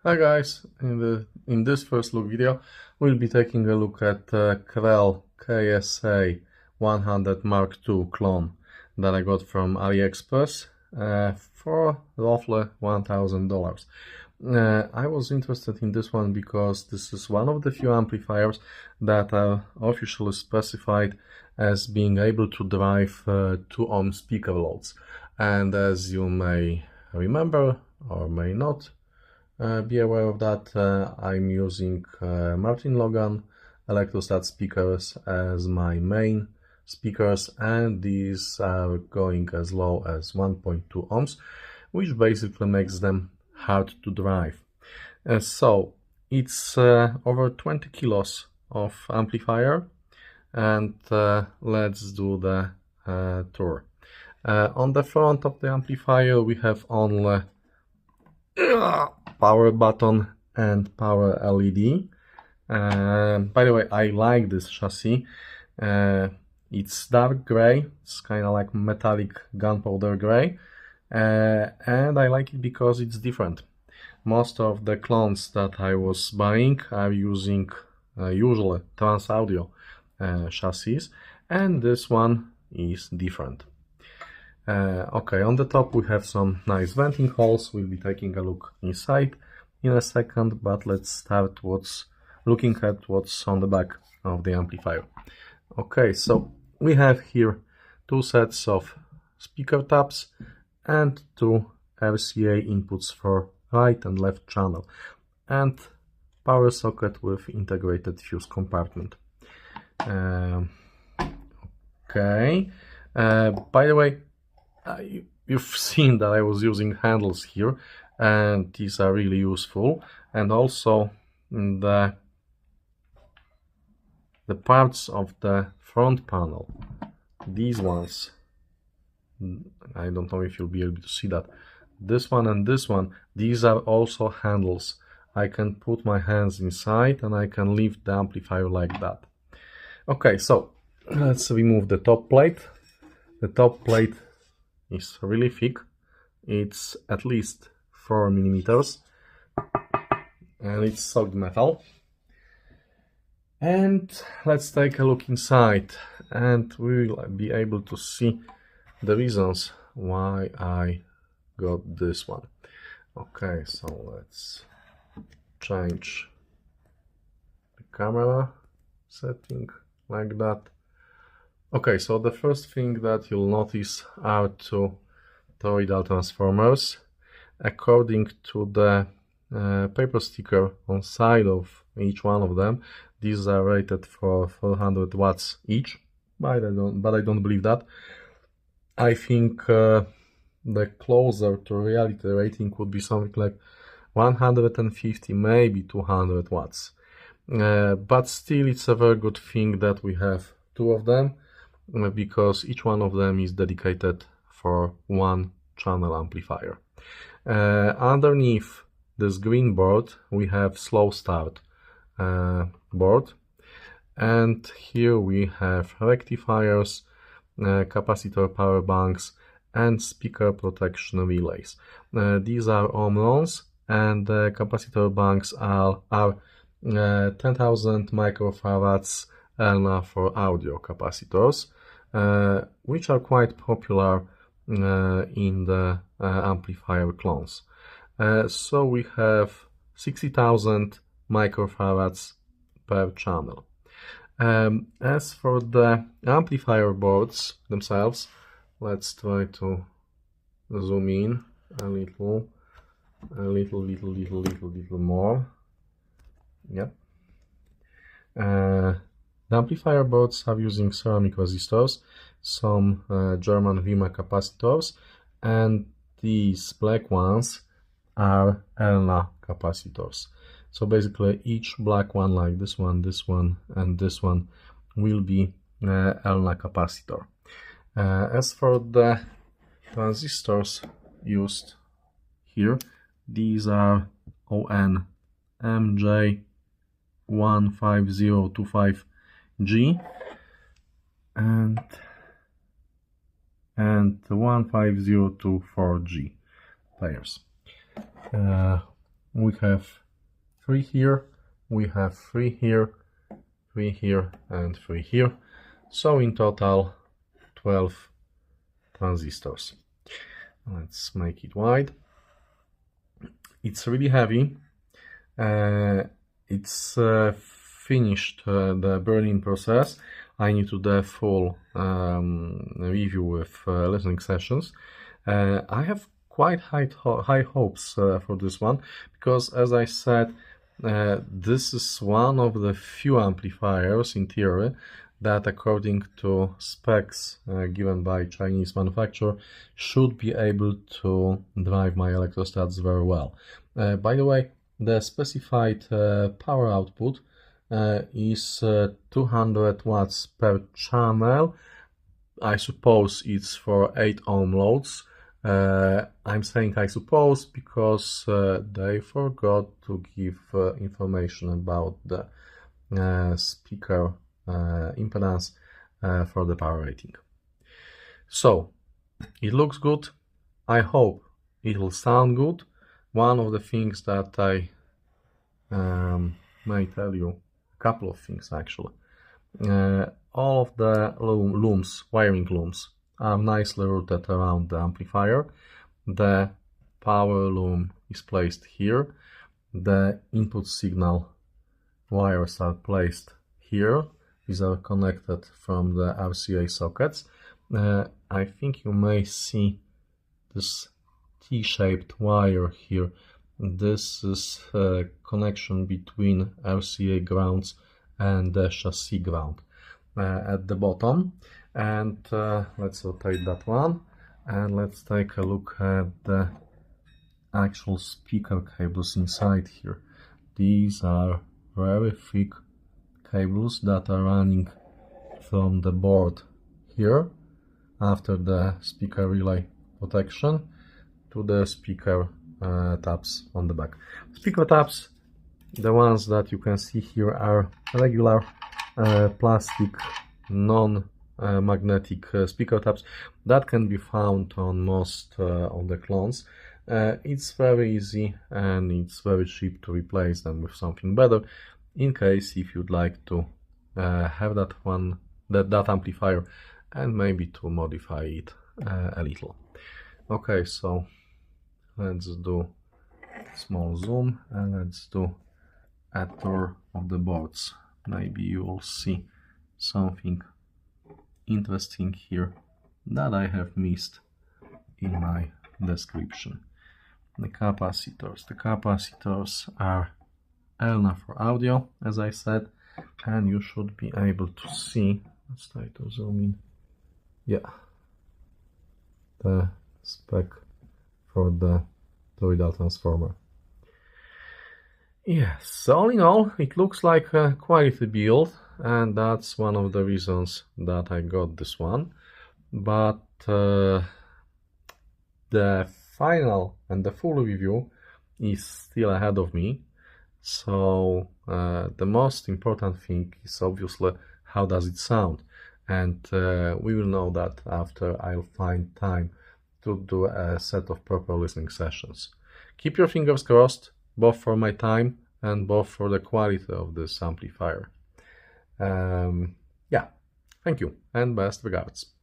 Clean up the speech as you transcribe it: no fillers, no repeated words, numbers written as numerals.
Hi guys, in this first look video we'll be taking a look at Krell KSA100MK2 clone that I got from AliExpress for roughly $1,000. I was interested in this one because this is one of the few amplifiers that are officially specified as being able to drive 2 ohm speaker loads, and as you may remember or may not be aware of that, I'm using Martin Logan electrostat speakers as my main speakers, and these are going as low as 1.2 ohms, which basically makes them hard to drive. So it's over 20 kilos of amplifier, and let's do the tour. On the front of the amplifier we have only power button and power LED. By the way, I like this chassis. It's dark gray, it's kind of like metallic gunpowder gray, and I like it because it's different. Most of the clones that I was buying are using usually trans audio chassis, and this one is different. Okay, on the top we have some nice venting holes. We'll be taking a look inside in a second, but let's start looking at what's on the back of the amplifier. Okay, so we have here 2 sets of speaker tabs and 2 RCA inputs for right and left channel, and power socket with integrated fuse compartment. Okay, by the way, you've seen that I was using handles here, and these are really useful, and also the parts of the front panel, these ones, I don't know if you'll be able to see that, this one and this one, these are also handles. I can put my hands inside and I can lift the amplifier like that. Okay, so let's remove the top plate. The top plate is really thick. It's at least 4 millimeters, and it's solid metal. And let's take a look inside, and we will be able to see the reasons why I got this one. Okay, so let's change the camera setting like that. Okay, so the first thing that you'll notice are 2 toroidal transformers. According to the paper sticker on side of each one of them, these are rated for 400 watts each, but I don't believe that. I think the closer to reality rating would be something like 150, maybe 200 watts. But still, it's a very good thing that we have 2 of them, because each one of them is dedicated for 1 channel amplifier. Underneath this green board we have slow start board, and here we have rectifiers, capacitor power banks, and speaker protection relays. These are ohm-rons, and the capacitor banks are 10,000 microfarads for audio capacitors, which are quite popular in the amplifier clones. So we have 60,000 microfarads per channel. As for the amplifier boards themselves, let's try to zoom in a little more. Yep. The amplifier boards are using ceramic resistors, some German Wima capacitors, and these black ones are ELNA capacitors. So basically each black one, like this one, and this one, will be ELNA capacitor. As for the transistors used here, these are ON MJ15025G and 15024G pairs. we have 3 here, we have 3 here, 3 here, and 3 here. So in total 12 transistors. Let's make it wide. It's really heavy. It's finished the burn-in process. I need to do a full review with listening sessions. I have quite high hopes for this one, because as I said, this is one of the few amplifiers in theory that, according to specs given by Chinese manufacturer, should be able to drive my electrostats very well. By the way, the specified power output is 200 watts per channel. I suppose it's for 8 ohm loads. I'm saying I suppose because they forgot to give information about the speaker impedance for the power rating. So it looks good. I hope it will sound good. One of the things that I may tell you, a couple of things actually. All of the looms, wiring looms, are nicely routed around the amplifier. The power loom is placed here. The input signal wires are placed here. These are connected from the RCA sockets. I think you may see this T-shaped wire here. This is a connection between RCA grounds and the chassis ground at the bottom. And let's rotate that one, and let's take a look at the actual speaker cables inside here. These are very thick cables that are running from the board here, after the speaker relay protection, to the speaker tabs on the back. Speaker tabs, the ones that you can see here, are regular plastic non-magnetic speaker tabs that can be found on most of the clones. It's very easy and it's very cheap to replace them with something better, in case if you'd like to have that amplifier and maybe to modify it a little. Okay, so let's do small zoom and let's do a tour of the boards. Maybe you will see something interesting here that I have missed in my description. The capacitors are ELNA for audio, as I said, and you should be able to see, let's try to zoom in, yeah, the spec for the toroidal transformer. Yes, all in all, it looks like a quality build, and that's one of the reasons that I got this one. But the final and the full review is still ahead of me. So the most important thing is obviously how does it sound, and we will know that after I'll find time to do a set of proper listening sessions. Keep your fingers crossed, both for my time and both for the quality of this amplifier. Yeah, thank you and best regards.